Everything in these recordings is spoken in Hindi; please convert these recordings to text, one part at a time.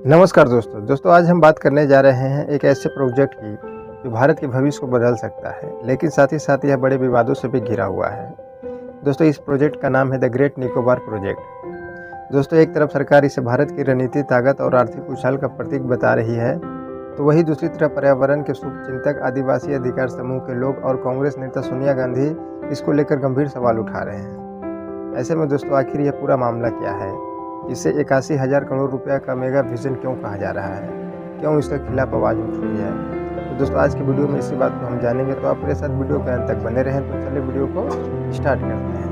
नमस्कार दोस्तों आज हम बात करने जा रहे हैं एक ऐसे प्रोजेक्ट की जो भारत के भविष्य को बदल सकता है, लेकिन साथ ही साथ यह बड़े विवादों से भी घिरा हुआ है। दोस्तों इस प्रोजेक्ट का नाम है द ग्रेट निकोबार प्रोजेक्ट। दोस्तों एक तरफ सरकार इसे भारत की रणनीतिक ताकत और आर्थिक उछाल का प्रतीक बता रही है, तो वहीं दूसरी तरफ पर्यावरण के शुभचिंतक, आदिवासी अधिकार समूह के लोग और कांग्रेस नेता सोनिया गांधी इसको लेकर गंभीर सवाल उठा रहे हैं। ऐसे में दोस्तों आखिर यह पूरा मामला क्या है? इसे 81,000 करोड़ रुपया का मेगा विजन क्यों कहा जा रहा है? क्यों इसके खिलाफ आवाज़ उठ रही है? तो दोस्तों आज की वीडियो में इसी बात को हम जानेंगे, तो आप मेरे साथ वीडियो के अंत तक बने रहें। तो चलिए वीडियो को स्टार्ट करते हैं।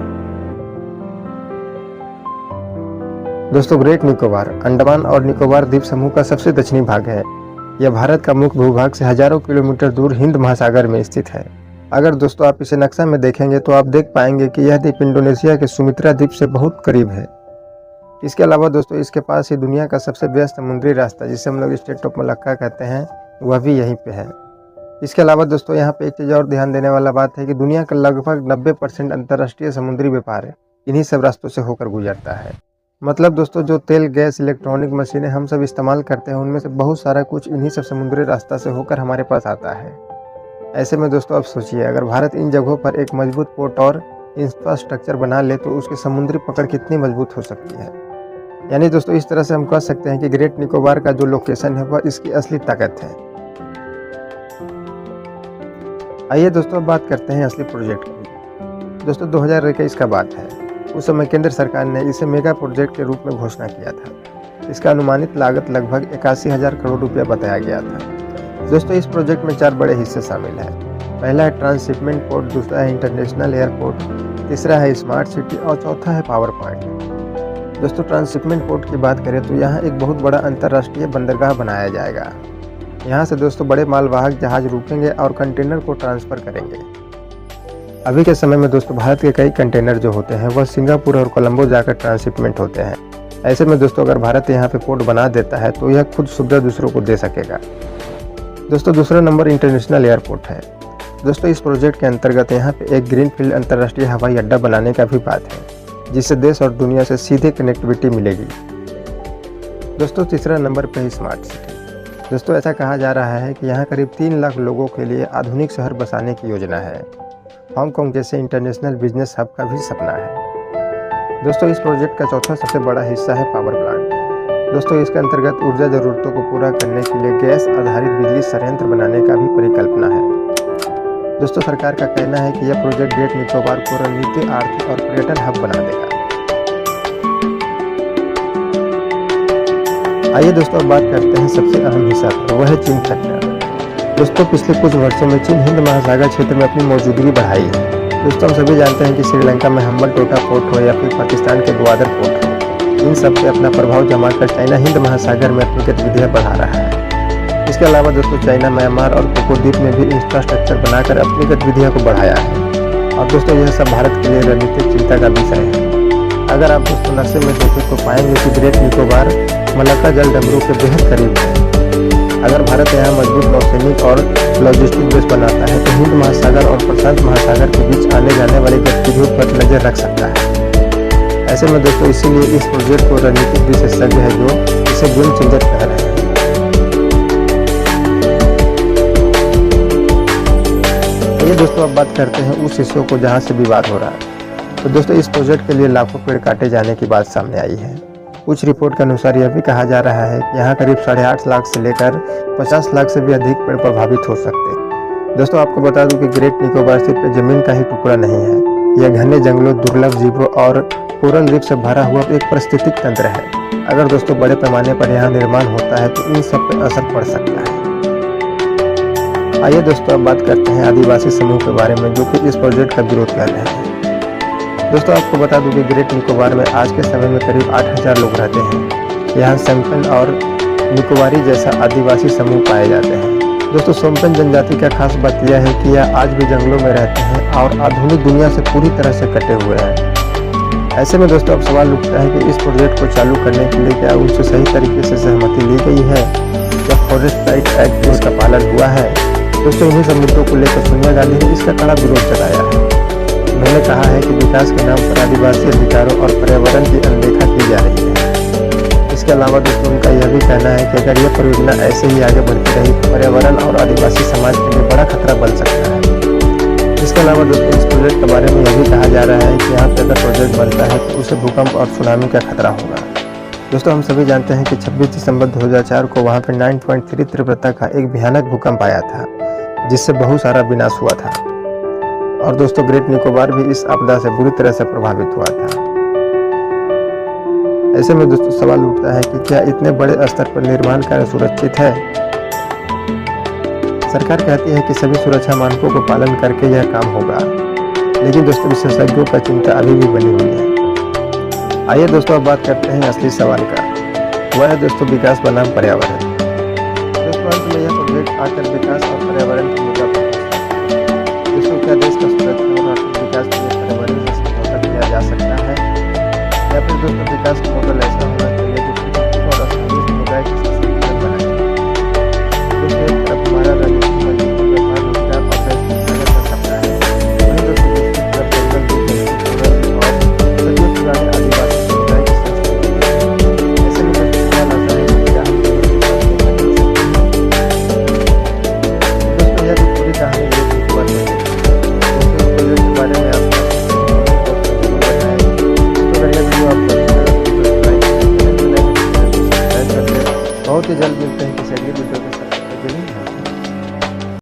दोस्तों ग्रेट निकोबार अंडमान और निकोबार द्वीप समूह का सबसे दक्षिणी भाग है। यह भारत का मुख्य भूभाग से हजारों किलोमीटर दूर हिंद महासागर में स्थित है। अगर दोस्तों आप इसे नक्शा में देखेंगे तो आप देख पाएंगे कि यह द्वीप इंडोनेशिया के सुमित्रा द्वीप से बहुत करीब है। इसके अलावा दोस्तों इसके पास ही दुनिया का सबसे व्यस्त समुद्री रास्ता, जिसे हम लोग स्ट्रेट ऑफ मलक्का कहते हैं, वह भी यहीं पे है। इसके अलावा दोस्तों यहाँ पे एक चीज़ और ध्यान देने वाला बात है कि दुनिया का लगभग 90% अंतर्राष्ट्रीय समुद्री व्यापार इन्हीं सब रास्तों से होकर गुजरता है। मतलब दोस्तों जो तेल, गैस, इलेक्ट्रॉनिक मशीनें हम सब इस्तेमाल करते हैं, उनमें से बहुत सारा कुछ इन्हीं सब समुद्री रास्ता से होकर हमारे पास आता है। ऐसे में दोस्तों आप सोचिए, अगर भारत इन जगहों पर एक मजबूत पोर्ट और इंफ्रास्ट्रक्चर बना ले तो उसकी समुद्री पकड़ कितनी मजबूत हो सकती है। यानी दोस्तों इस तरह से हम कह सकते हैं कि ग्रेट निकोबार का जो लोकेशन है वह इसकी असली ताकत है। आइए दोस्तों अब बात करते हैं असली प्रोजेक्ट की। दोस्तों 2021 का बात है। उस समय केंद्र सरकार ने इसे मेगा प्रोजेक्ट के रूप में घोषणा किया था। इसका अनुमानित लागत लगभग 81,000 करोड़ रुपया बताया गया था। दोस्तों इस प्रोजेक्ट में 4 बड़े हिस्से शामिल हैं। पहला है ट्रांसशिपमेंट पोर्ट, दूसरा है इंटरनेशनल एयरपोर्ट, तीसरा है स्मार्ट सिटी और चौथा है पावर प्लांट। दोस्तों ट्रांसशिपमेंट पोर्ट की बात करें तो यहाँ एक बहुत बड़ा अंतर्राष्ट्रीय बंदरगाह बनाया जाएगा। यहाँ से दोस्तों बड़े मालवाहक जहाज रुकेंगे और कंटेनर को ट्रांसफ़र करेंगे। अभी के समय में दोस्तों भारत के कई कंटेनर जो होते हैं वह सिंगापुर और कोलंबो जाकर ट्रांसशिपमेंट होते हैं। ऐसे में दोस्तों अगर भारत यहाँ पे पोर्ट बना देता है तो यह खुद सुविधा दूसरों को दे सकेगा। दोस्तों दूसरा नंबर इंटरनेशनल एयरपोर्ट है। दोस्तों इस प्रोजेक्ट के अंतर्गत यहाँ पे एक ग्रीनफील्ड अंतर्राष्ट्रीय हवाई अड्डा बनाने का भी बात है, जिससे देश और दुनिया से सीधे कनेक्टिविटी मिलेगी। दोस्तों तीसरा नंबर पे है स्मार्ट सिटी। दोस्तों ऐसा कहा जा रहा है कि यहाँ करीब 3 लाख लोगों के लिए आधुनिक शहर बसाने की योजना है। हांगकांग जैसे इंटरनेशनल बिजनेस हब का भी सपना है। दोस्तों इस प्रोजेक्ट का चौथा सबसे बड़ा हिस्सा है पावर प्लांट। दोस्तों इसके अंतर्गत ऊर्जा जरूरतों को पूरा करने के लिए गैस आधारित बिजली संयंत्र बनाने का भी परिकल्पना है। दोस्तों सरकार का कहना है कि यह प्रोजेक्ट ग्रेट निकोबार को रणनीतिक, आर्थिक और पर्यटन हब बना देगा। आइए दोस्तों अब बात करते हैं सबसे अहम हिस्सा पर, वह है चीन फैक्टर। दोस्तों पिछले कुछ वर्षों में चीन हिंद महासागर क्षेत्र में अपनी मौजूदगी बढ़ाई है। दोस्तों हम सभी जानते हैं कि श्रीलंका में हम्बनटोटा पोर्ट हो या फिर पाकिस्तान के ग्वादर पोर्ट हो, इन सब पे अपना प्रभाव जमाकर चाइना हिंद महासागर में अपनी गतिविधियाँ बढ़ा रहा है। इसके अलावा दोस्तों चाइना म्यांमार और कोको द्वीप में भी इंफ्रास्ट्रक्चर बनाकर अपनी गतिविधियों को बढ़ाया है। और दोस्तों यह सब भारत के लिए रणनीतिक चिंता का विषय है। अगर आप दोस्तों नक्शे में देखें तो पाएंगे कि ग्रेट निकोबार मलक्का जल डमरू के बेहद करीब है। अगर भारत यहाँ मजबूत नौसैनिक और लॉजिस्टिक बेस बनाता है तो हिंद महासागर और प्रशांत महासागर के बीच आने जाने वाली गतिविधियों पर नजर रख सकता है। ऐसे में दोस्तों इसीलिए इस प्रोजेक्ट को रणनीतिक विशेषज्ञ है जो इसे गेम चेंजर कह रहे हैं। ये दोस्तों अब बात करते हैं उस हिस्सों को जहां से विवाद हो रहा है। तो दोस्तों इस प्रोजेक्ट के लिए लाखों पेड़ काटे जाने की बात सामने आई है। कुछ रिपोर्ट के अनुसार यह भी कहा जा रहा है कि यहाँ करीब 8.5 लाख से लेकर 50 लाख से भी अधिक पेड़ प्रभावित हो सकते हैं। दोस्तों आपको बता दूं कि ग्रेट निकोबार सिर्फ जमीन का ही टुकड़ा नहीं है, यह घने जंगलों, दुर्लभ जीवों और कोरल रीफ से भरा हुआ एक पारिस्थितिक तंत्र है। अगर दोस्तों बड़े पैमाने पर यहाँ निर्माण होता है तो इन सब पर असर पड़ सकता है। आइए दोस्तों अब बात करते हैं आदिवासी समूह के बारे में, जो कि इस प्रोजेक्ट का विरोध कर रहे हैं। दोस्तों आपको बता दूं कि ग्रेट निकोबार में आज के समय में करीब 8,000 लोग रहते हैं। यहाँ सोमपेन और निकोबारी जैसा आदिवासी समूह पाए जाते हैं। दोस्तों सोमपेन जनजाति का खास बात यह है कि यह आज भी जंगलों में रहते हैं और आधुनिक दुनिया से पूरी तरह से कटे हुए हैं। ऐसे में दोस्तों अब सवाल उठता है कि इस प्रोजेक्ट को चालू करने के लिए क्या उनसे सही तरीके से सहमति ली गई है, क्या फॉरेस्ट राइट एक्ट में इसका पालन हुआ है। दोस्तों इन्हीं सब मुद्दों को लेकर सोनिया गांधी ने इसका कड़ा विरोध जताया है। उन्होंने कहा है कि विकास के नाम पर आदिवासी अधिकारों और पर्यावरण की अनदेखा की जा रही है। इसके अलावा दोस्तों उनका यह भी कहना है कि अगर यह परियोजना ऐसे ही आगे बढ़ती रही तो पर्यावरण और आदिवासी समाज के लिए बड़ा खतरा बन सकता है। इसके अलावा दोस्तों इस प्रोजेक्ट के बारे में यह भी कहा जा रहा है कि यहाँ पर अगर प्रोजेक्ट बनता है तो उसे भूकंप और सुनामी का खतरा होगा। दोस्तों हम सभी जानते हैं कि 26 दिसंबर 2004 को वहाँ पर 9.3 तीव्रता का एक भयानक भूकंप आया था, जिससे बहुत सारा विनाश हुआ था और दोस्तों ग्रेट निकोबार भी इस आपदा से बुरी तरह से प्रभावित हुआ था। ऐसे में दोस्तों सवाल उठता है कि क्या इतने बड़े स्तर पर निर्माण कार्य सुरक्षित है? सरकार कहती है कि सभी सुरक्षा मानकों को पालन करके यह काम होगा, लेकिन दोस्तों विशेषज्ञों का चिंता अभी भी बनी हुई है। आइए दोस्तों अब बात करते हैं असली सवाल का, वह है दोस्तों विकास बनाम पर्यावरण। दोस्तों अंत में यह प्रोजेक्ट आकर विकास और पर्यावरण के मुद्दा पर दोस्तों क्या देश का सुरक्षा और आर्थिक विकास के लिए पर्यावरण से समझौता किया जा सकता है, या फिर दोस्तों विकास का मॉडल ऐसा होना चाहिए जो प्रकृति और स्थानीय समुदाय के साथ संतुलन बनाए। दोस्तों एक तरफ हमारा राजनीतिक मजबूत व्यापार रोजगार और वैश्विक का सपना है, वहीं दोस्तों दूसरी तरफ जंगल और सदियों पुराने आदिवासी समुदाय की संस्कृति है। ऐसे में दोस्तों ख्याल आता है कि क्या हम दोस्तों यह पूरी कहानी एक बार में दोस्तों इस प्रोजेक्ट के बारे में आप बहुत ही जल्द मिलते हैं।